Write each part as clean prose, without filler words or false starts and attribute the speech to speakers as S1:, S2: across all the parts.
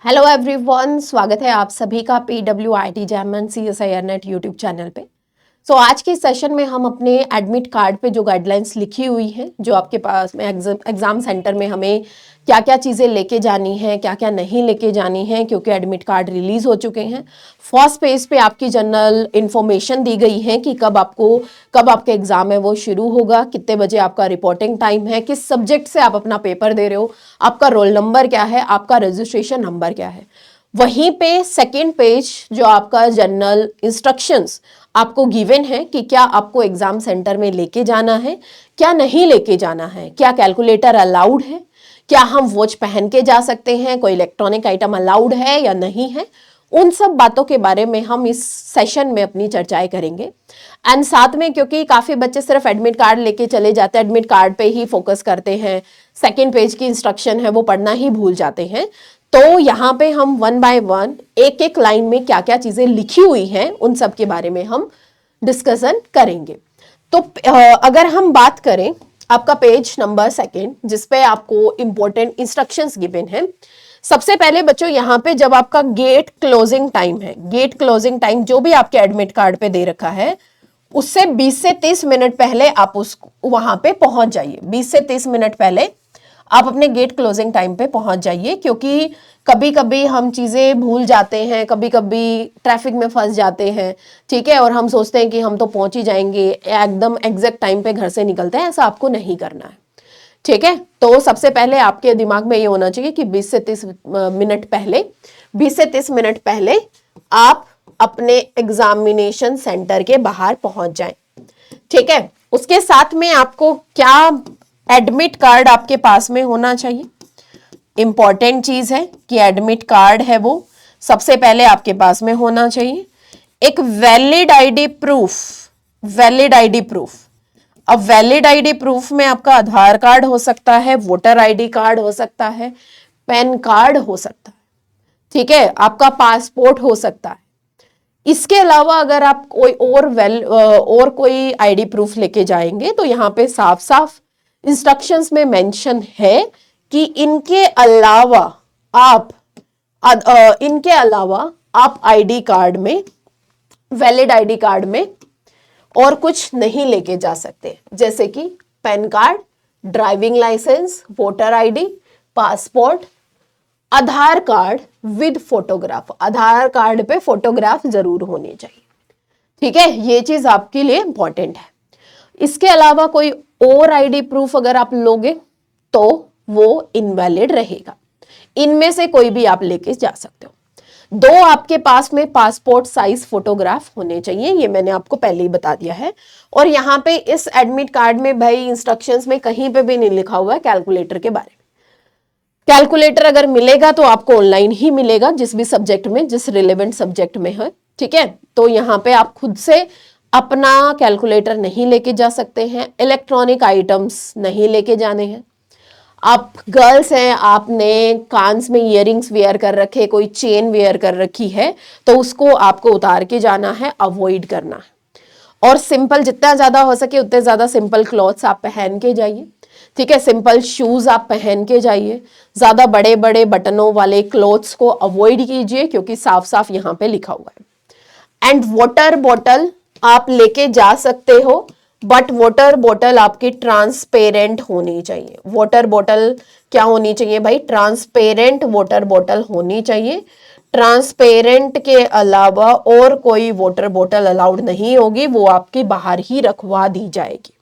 S1: Hello everyone, स्वागत है आप सभी का PWIT jam and CSIR net YouTube channel पे। आज के सेशन में हम अपने एडमिट कार्ड पे जो गाइडलाइंस लिखी हुई हैं, जो आपके पास में एग्जाम सेंटर में हमें क्या क्या चीज़ें लेके जानी है, क्या क्या नहीं लेके जानी है, क्योंकि एडमिट कार्ड रिलीज हो चुके हैं। फर्स्ट पेज पे आपकी जनरल इन्फॉर्मेशन दी गई है कि कब आपका एग्जाम है वो शुरू होगा, कितने बजे आपका रिपोर्टिंग टाइम है, किस सब्जेक्ट से आप अपना पेपर दे रहे हो, आपका रोल नंबर क्या है, आपका रजिस्ट्रेशन नंबर क्या है। वहीं पे सेकेंड पेज जो आपका जनरल इंस्ट्रक्शंस आपको गिवन है कि क्या आपको एग्जाम सेंटर में लेके जाना है, क्या नहीं लेके जाना है, क्या कैलकुलेटर अलाउड है, क्या हम वॉच पहन के जा सकते हैं, कोई इलेक्ट्रॉनिक आइटम अलाउड है या नहीं है। उन सब बातों के बारे में हम इस सेशन में अपनी चर्चाएं करेंगे। एंड साथ में क्योंकि काफ़ी बच्चे सिर्फ एडमिट कार्ड लेके चले जाते हैं, एडमिट कार्ड पे ही फोकस करते हैं, सेकेंड पेज की इंस्ट्रक्शन है वो पढ़ना ही भूल जाते हैं, तो यहाँ पे हम वन बाय वन एक एक लाइन में क्या क्या चीज़ें लिखी हुई हैं उन सब के बारे में हम डिस्कशन करेंगे। तो अगर हम बात करें आपका पेज नंबर सेकेंड, जिसपे आपको इंपॉर्टेंट इंस्ट्रक्शंस गिवन है। सबसे पहले बच्चों यहाँ पे जब आपका गेट क्लोजिंग टाइम है, गेट क्लोजिंग टाइम जो भी आपके एडमिट कार्ड पे दे रखा है, उससे 20 से 30 मिनट पहले आप उस वहां पे पहुंच जाइए। 20 से 30 मिनट पहले आप अपने गेट क्लोजिंग टाइम पे पहुंच जाइए, क्योंकि कभी कभी हम चीज़ें भूल जाते हैं, कभी कभी ट्रैफिक में फंस जाते हैं, ठीक है, और हम सोचते हैं कि हम तो पहुंच ही जाएंगे, एकदम एग्जैक्ट टाइम पे घर से निकलते हैं। ऐसा आपको नहीं करना है, ठीक है। तो सबसे पहले आपके दिमाग में ये होना चाहिए कि 20 से 30 मिनट पहले 20 से 30 मिनट पहले आप अपने एग्जामिनेशन सेंटर के बाहर पहुंच जाएं, ठीक है। उसके साथ में आपको क्या एडमिट कार्ड आपके पास में होना चाहिए। इंपॉर्टेंट चीज है कि एडमिट कार्ड है वो सबसे पहले आपके पास में होना चाहिए। एक valid ID proof, valid ID proof. अब वैलिड आईडी प्रूफ में आपका आधार कार्ड हो सकता है, वोटर आईडी कार्ड हो सकता है, पैन कार्ड हो सकता है, ठीक है, आपका पासपोर्ट हो सकता है। इसके अलावा अगर आप कोई और कोई आईडी प्रूफ लेके जाएंगे तो यहाँ पे साफ साफ इंस्ट्रक्शंस में मेंशन है कि इनके अलावा आप आईडी कार्ड में, वैलिड आईडी कार्ड में और कुछ नहीं लेके जा सकते, जैसे कि PAN card, driving licence, voter ID, passport, Aadhaar card with photograph. Aadhaar card पे फोटोग्राफ जरूर होनी चाहिए, ठीक है, ये चीज आपके लिए इंपॉर्टेंट है। इसके अलावा कोई और आईडी प्रूफ अगर आप लोगे तो वो इनवैलिड रहेगा। इनमें से कोई भी आप लेके जा सकते हो। 2 आपके पास में पासपोर्ट साइज फोटोग्राफ होने चाहिए, ये मैंने आपको पहले ही बता दिया है। और यहाँ पे इस एडमिट कार्ड में भाई इंस्ट्रक्शंस में कहीं पे भी नहीं लिखा हुआ है कैलकुलेटर के बारे में। कैलकुलेटर अगर मिलेगा तो आपको ऑनलाइन ही मिलेगा, जिस भी सब्जेक्ट में, जिस रिलेवेंट सब्जेक्ट में है, ठीक है। तो यहाँ पे आप खुद से अपना कैलकुलेटर नहीं लेके जा सकते हैं, इलेक्ट्रॉनिक आइटम्स नहीं लेके जाने हैं। आप गर्ल्स हैं, आपने कान्स में इयररिंग्स वेयर कर रखे, कोई चेन वेयर कर रखी है, तो उसको आपको उतार के जाना है, अवॉइड करना है। और सिंपल, जितना ज्यादा हो सके उतने ज्यादा सिंपल क्लॉथ्स आप पहन के जाइए, ठीक है, सिंपल शूज आप पहन के जाइए। ज्यादा बड़े बड़े बटनों वाले क्लॉथ्स को अवॉइड कीजिए, क्योंकि साफ साफ यहाँ पे लिखा हुआ है। एंड वाटर बॉटल आप लेके जा सकते हो, बट वाटर बॉटल आपकी ट्रांसपेरेंट होनी चाहिए। वाटर बॉटल क्या होनी चाहिए भाई, ट्रांसपेरेंट वाटर बॉटल होनी चाहिए। ट्रांसपेरेंट के अलावा और कोई वाटर बॉटल अलाउड नहीं होगी, वो आपकी बाहर ही रखवा दी जाएगी,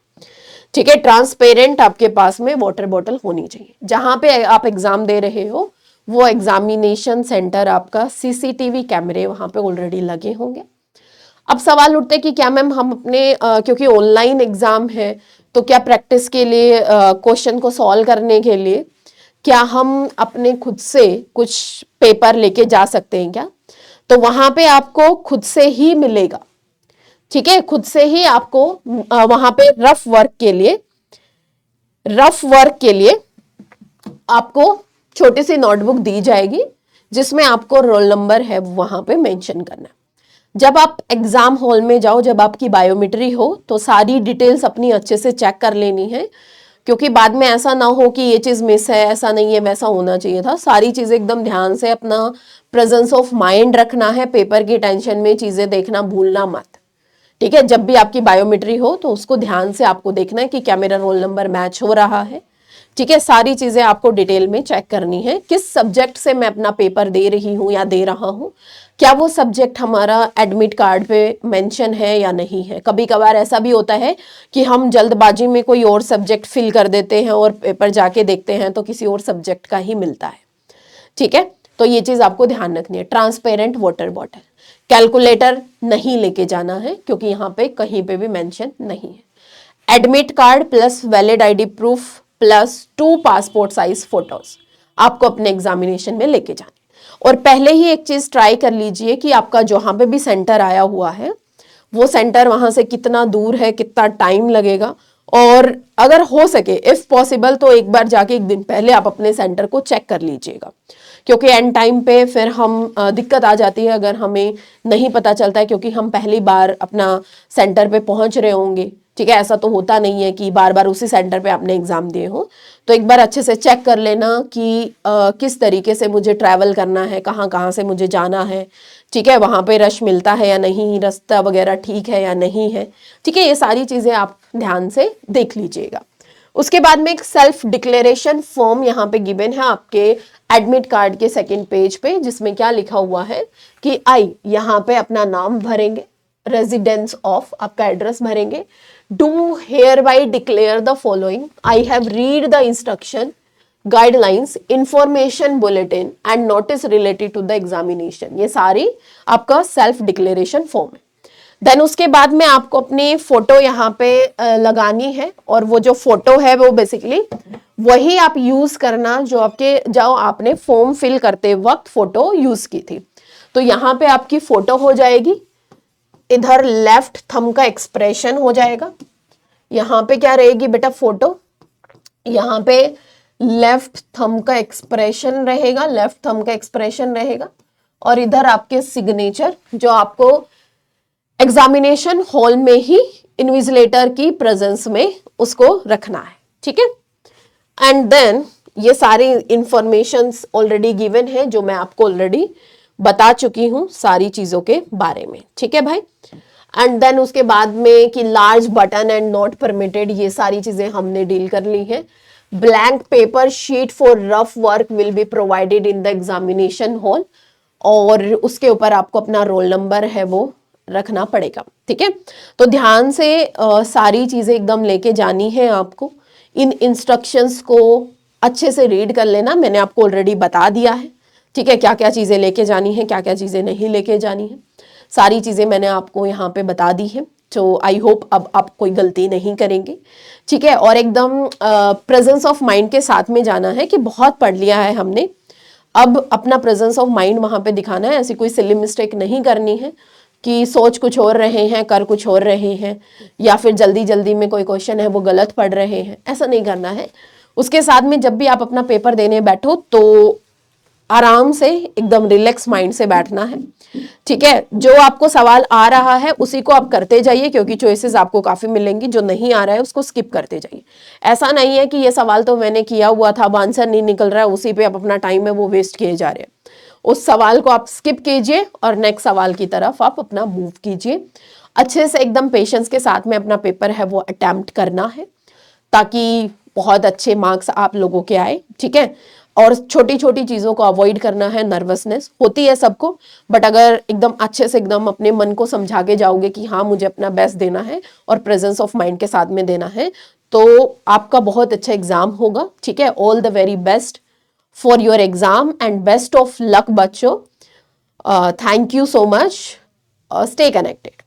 S1: ठीक है। ट्रांसपेरेंट आपके पास में वाटर बॉटल होनी चाहिए। जहां पे आप एग्जाम दे रहे हो वो एग्जामिनेशन सेंटर आपका CCTV कैमरे वहां पे ऑलरेडी लगे होंगे। अब सवाल उठते कि क्या मैम हम अपने क्योंकि ऑनलाइन एग्जाम है, तो क्या प्रैक्टिस के लिए, क्वेश्चन को सॉल्व करने के लिए क्या हम अपने खुद से कुछ पेपर लेके जा सकते हैं क्या। तो वहां पे आपको खुद से ही मिलेगा, ठीक है, खुद से ही आपको वहां पे रफ वर्क के लिए आपको छोटी सी नोटबुक दी जाएगी, जिसमें आपको रोल नंबर है वहां पे मेंशन करना है। जब आप एग्जाम हॉल में जाओ, जब आपकी बायोमेट्री हो, तो सारी डिटेल्स अपनी अच्छे से चेक कर लेनी है, क्योंकि बाद में ऐसा ना हो कि ये चीज मिस है, ऐसा नहीं है, वैसा होना चाहिए था। सारी चीजें एकदम ध्यान से, अपना प्रेजेंस ऑफ माइंड रखना है, पेपर की टेंशन में चीजें देखना भूलना मत, ठीक है। जब भी आपकी बायोमेट्री हो तो उसको ध्यान से आपको देखना है कि क्या मेरा रोल नंबर मैच हो रहा है, ठीक है। सारी चीजें आपको डिटेल में चेक करनी है, किस सब्जेक्ट से मैं अपना पेपर दे रही हूँ या दे रहा हूँ, क्या वो सब्जेक्ट हमारा एडमिट कार्ड पे मेंशन है या नहीं है। कभी कभार ऐसा भी होता है कि हम जल्दबाजी में कोई और सब्जेक्ट फिल कर देते हैं और पेपर जाके देखते हैं तो किसी और सब्जेक्ट का ही मिलता है, ठीक है। तो ये चीज आपको ध्यान रखनी है। ट्रांसपेरेंट वाटर बॉटल, कैलकुलेटर नहीं लेके जाना है क्योंकि यहाँ पे कहीं पे भी मेंशन नहीं है। Admit card plus valid ID proof plus 2 passport size photos आपको अपने एग्जामिनेशन में लेके जाने। और पहले ही एक चीज ट्राई कर लीजिए कि आपका जहां पे भी सेंटर आया हुआ है वो सेंटर वहां से कितना दूर है, कितना टाइम लगेगा, और अगर हो सके इफ पॉसिबल तो एक बार जाके एक दिन पहले आप अपने सेंटर को चेक कर लीजिएगा, क्योंकि एंड टाइम पे फिर हम दिक्कत आ जाती है अगर हमें नहीं पता चलता है, क्योंकि हम पहली बार अपना सेंटर पे पहुंच रहे होंगे, ठीक है। ऐसा तो होता नहीं है कि बार बार उसी सेंटर पे आपने एग्जाम दिए हो, तो एक बार अच्छे से चेक कर लेना कि किस तरीके से मुझे ट्रैवल करना है, कहाँ कहाँ से मुझे जाना है, ठीक है। वहाँ पे रश मिलता है या नहीं, रास्ता वगैरह ठीक है या नहीं है, ठीक है। ये सारी चीज़ें आप ध्यान से देख लीजिएगा। उसके बाद में एक सेल्फ डिक्लेरेशन फॉर्म यहाँ पे गिवन है आपके एडमिट कार्ड के सेकंड पेज पे, जिसमें क्या लिखा हुआ है कि आई यहाँ पे अपना नाम भरेंगे, रेजिडेंस ऑफ आपका एड्रेस भरेंगे, do hereby declare the following, I have read the instruction guidelines information bulletin and notice related to the examination. ये सारी आपका सेल्फ डिक्लेरेशन फॉर्म है। देन उसके बाद में आपको अपनी फोटो यहाँ पे लगानी है, और वो जो फोटो है वो बेसिकली वही आप यूज करना जो आपने फॉर्म फिल करते वक्त फोटो यूज की थी। तो यहाँ पे आपकी फोटो हो जाएगी, इधर लेफ्ट थंब का एक्सप्रेशन हो जाएगा, यहाँ पे क्या रहेगी बेटा फोटो, यहाँ पे लेफ्ट थंब का एक्सप्रेशन रहेगा, लेफ्ट थंब का एक्सप्रेशन रहेगा, और इधर आपके सिग्नेचर जो आपको एग्जामिनेशन हॉल में ही इन्विजिलेटर की प्रेजेंस में उसको रखना है, ठीक है। एंड देन ये सारी इंफॉर्मेशंस ऑलरेडी गिवन है जो मैं आपको ऑलरेडी बता चुकी हूं सारी चीजों के बारे में, ठीक है भाई। एंड देन उसके बाद में कि large button and not permitted, ये सारी चीजें हमने डील कर ली है। Blank paper sheet for rough work will be provided in the examination hall, और उसके ऊपर आपको अपना रोल नंबर है वो रखना पड़ेगा, ठीक है। तो ध्यान से सारी चीजें एकदम लेके जानी है आपको। इन इंस्ट्रक्शंस को अच्छे से रीड कर लेना, मैंने आपको ऑलरेडी बता दिया है, ठीक है, क्या क्या चीजें लेके जानी है, क्या क्या चीजें नहीं लेके जानी है, सारी चीजें मैंने आपको यहाँ पे बता दी है। तो आई होप अब आप कोई गलती नहीं करेंगे, ठीक है। और एकदम प्रेजेंस ऑफ माइंड के साथ में जाना है कि बहुत पढ़ लिया है हमने, अब अपना प्रेजेंस ऑफ माइंड वहां पे दिखाना है। ऐसी कोई सिली मिस्टेक नहीं करनी है कि सोच कुछ और रहे हैं कर कुछ और रहे हैं, या फिर जल्दी जल्दी में कोई क्वेश्चन है वो गलत पढ़ रहे हैं, ऐसा नहीं करना है। उसके साथ में जब भी आप अपना पेपर देने बैठो तो आराम से एकदम रिलैक्स माइंड से बैठना है, ठीक है। जो आपको सवाल आ रहा है उसी को आप करते जाइए, क्योंकि चॉइसेस आपको काफी मिलेंगी, जो नहीं आ रहा है उसको स्किप करते जाइए। ऐसा नहीं है कि ये सवाल तो मैंने किया हुआ था, अब आंसर नहीं निकल रहा है, उसी पे आप अपना टाइम है वो वेस्ट किए जा रहे हैं। उस सवाल को आप स्किप कीजिए और नेक्स्ट सवाल की तरफ आप अपना मूव कीजिए। अच्छे से एकदम पेशेंस के साथ में अपना पेपर है वो अटेम्प्ट करना है, ताकि बहुत अच्छे मार्क्स आप लोगों के आए, ठीक है। और छोटी छोटी चीजों को अवॉइड करना है, नर्वसनेस होती है सबको, बट अगर एकदम अच्छे से एकदम अपने मन को समझा के जाओगे कि हाँ मुझे अपना बेस्ट देना है और प्रेजेंस ऑफ माइंड के साथ में देना है, तो आपका बहुत अच्छा एग्जाम होगा, ठीक है। All the very best for your exam and best of luck बच्चों. Thank you so much. Stay connected.